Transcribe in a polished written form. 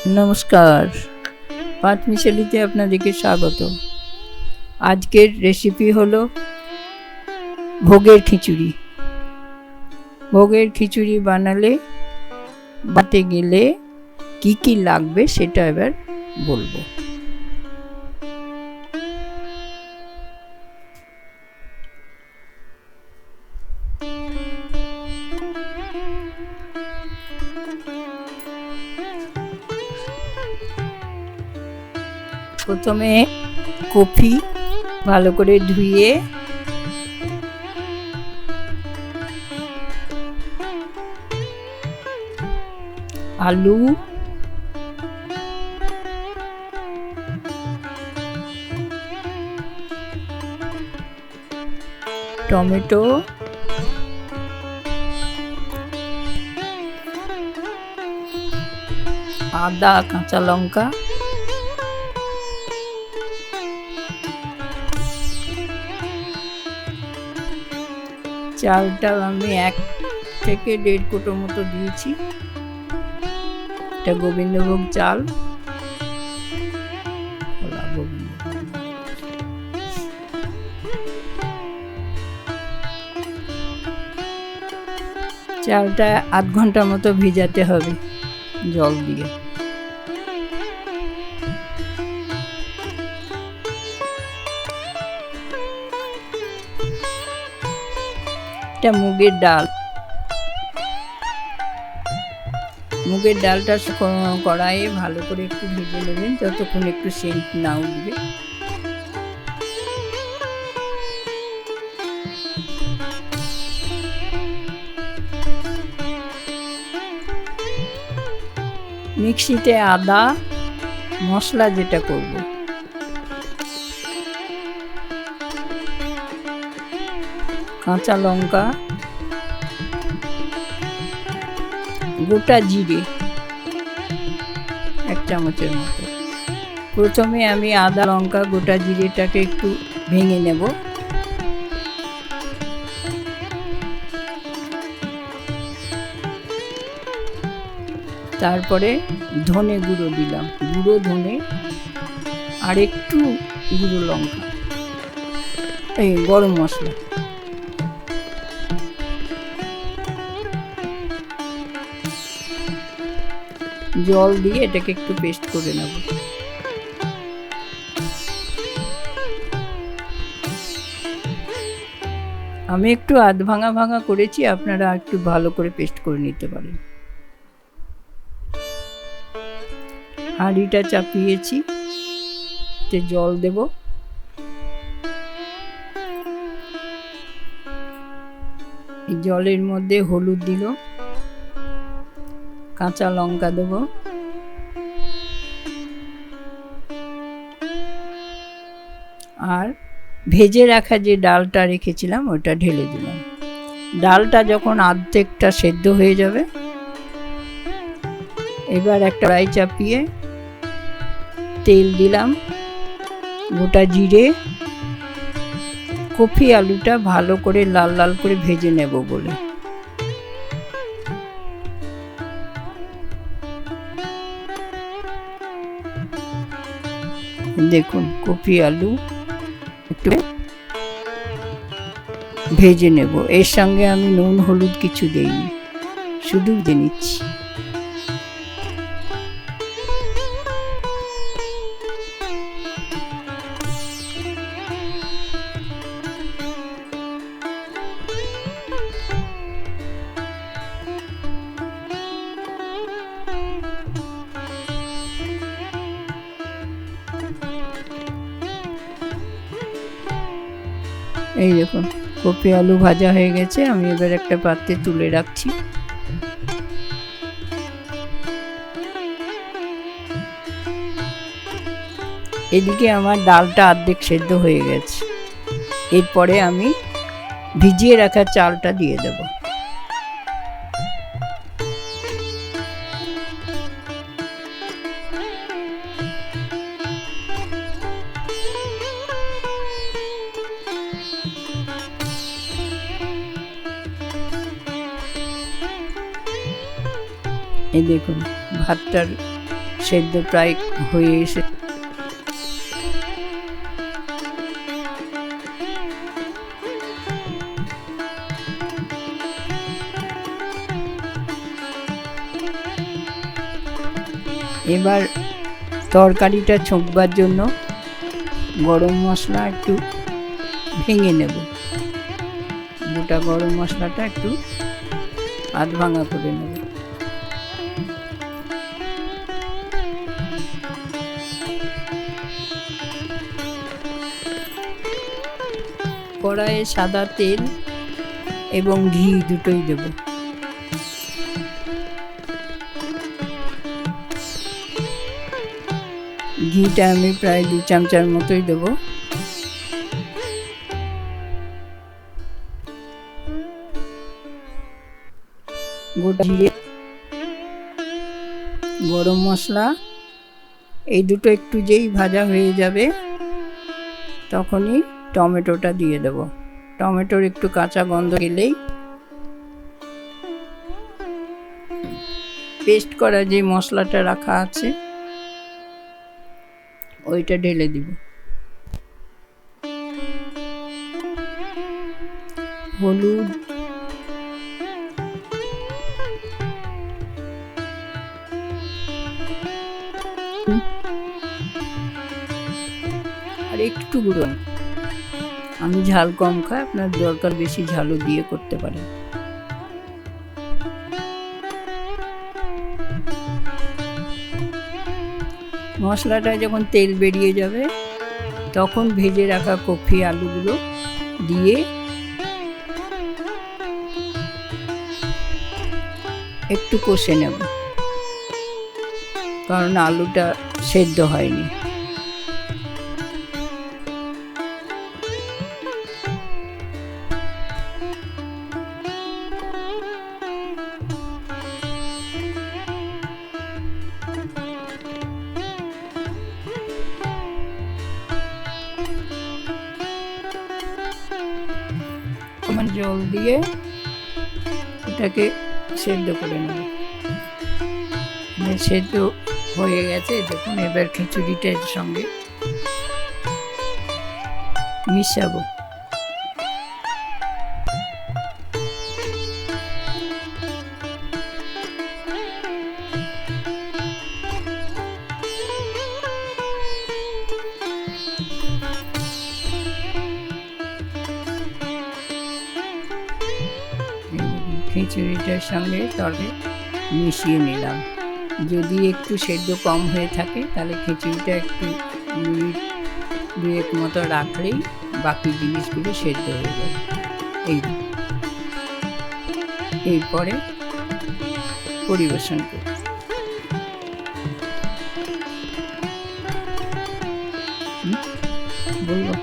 नमस्कार पाँच मिशालीते आपनादेरके स्वागत। आजकेर रेसिपि हलो भोगेर खिचुड़ी। भोगेर खिचुड़ी बानाले बाते गेले की लागबे सेटा एबार बोलबो। प्रथमे कपि भालो करे धुए आलू टमेटो आदा काँचा लंका चालटा आमी 1 থেকে 1.5 কোটো মতো দিয়েছি। এটা গোবিন্দভোগ চাল, চালটা আধ ঘন্টা মতো ভিজাতে হবে জল দিয়ে। मुगेर डाल मुगेर डालटा कड़ाइए भालो करे एकटु भेजे नेबेन ततक्षण एकटु सेंट ना उठबे। मिक्सिते आदा मशला जेटा करब काँचा लंका गोटा जिरे 1 चामचेर मतो। प्रथमे आमी आदा लंका गोटा जिरेटाके एकटु भेंगे नेब। तारपरे धने गुঁড়ো दिलाम, गुঁড়ো धने और एकटु गुঁড়ো लंका गरम मशला জল দিয়ে এটাকে একটু পেস্ট করে নেব। আমি একটু আধ ভাঙা ভাঙা করেছি, আপনারা একটু ভালো করে পেস্ট করে নিতে পারেন। হাঁড়িটা চাপিয়েছি, তে জল দেব। এই জলের মধ্যে হলুদ দিল, কাঁচা লঙ্কা দেব, আর ভেজে রাখা যে ডালটা রেখেছিলাম ওটা ঢেলে দিলাম। ডালটা যখন অর্ধেকটা সেদ্ধ হয়ে যাবে, এবার একটা কড়াই চাপিয়ে তেল দিলাম, গোটা জিরে, কপি আলুটা ভালো করে লাল লাল করে ভেজে নেব বলে। দেখুন কপি আলু একটু ভেজে নেব। এর সঙ্গে আমি নুন হলুদ কিছু দেইনি, শুধু দিয়ে নিচ্ছি। এই দেখুন কপি আলু ভাজা হয়ে গেছে, আমি এবার একটা পাত্রে তুলে রাখছি। এদিকে আমার ডালটা অর্ধেক সেদ্ধ হয়ে গেছে। এরপরে আমি ভিজিয়ে রাখা চালটা দিয়ে দেব। এই দেখুন ভাতটার সেদ্ধ প্রায় হয়ে এসে এবার তরকারিটা ছোঁকবার জন্য গরম মশলা একটু ভেঙে নেব। গোটা গরম মশলাটা একটু আধ ভাঙা করে নেব। কড়াইয়ে সাদা তেল এবং ঘি দুটোই দেব। ঘিটা আমি প্রায় 2 চামচার মতোই দেব। গোটা জিরে, গরম মশলা এই দুটো একটু যেই ভাজা হয়ে যাবে তখনই টমেটোটা দিয়ে দেব। টমেটোর একটু কাঁচা গন্ধ গেলেই পেস্ট করা যে মশলাটা রাখা আছে ওইটা ঢেলে দিব। হলুদ, আর একটু গুঁড়ো। আমি ঝাল কম খাই, আপনার দরকার বেশি ঝালও দিয়ে করতে পারেন। মশলাটা যখন তেল বেরিয়ে যাবে তখন ভেজে রাখা কপি আলুগুলো দিয়ে একটু কষে নেব, কারণ আলুটা সেদ্ধ হয়নি। জল দিয়ে এটাকে সেদ্ধ করে নেব। সেদ্ধ হয়ে গেছে দেখুন। এবার খিচুড়িটা এর সঙ্গে মিশাবো। খিচুড়িটার সঙ্গে তবে মিশিয়ে নিলাম। যদি একটু সেদ্ধ কম হয়ে থাকে তাহলে খিচুড়িটা একটু মিনিট 2 মতো রাখলেই বাকি জিনিসগুলো সেদ্ধ হয়ে যাবে। এরপরে পরিবেশন করি। বলবো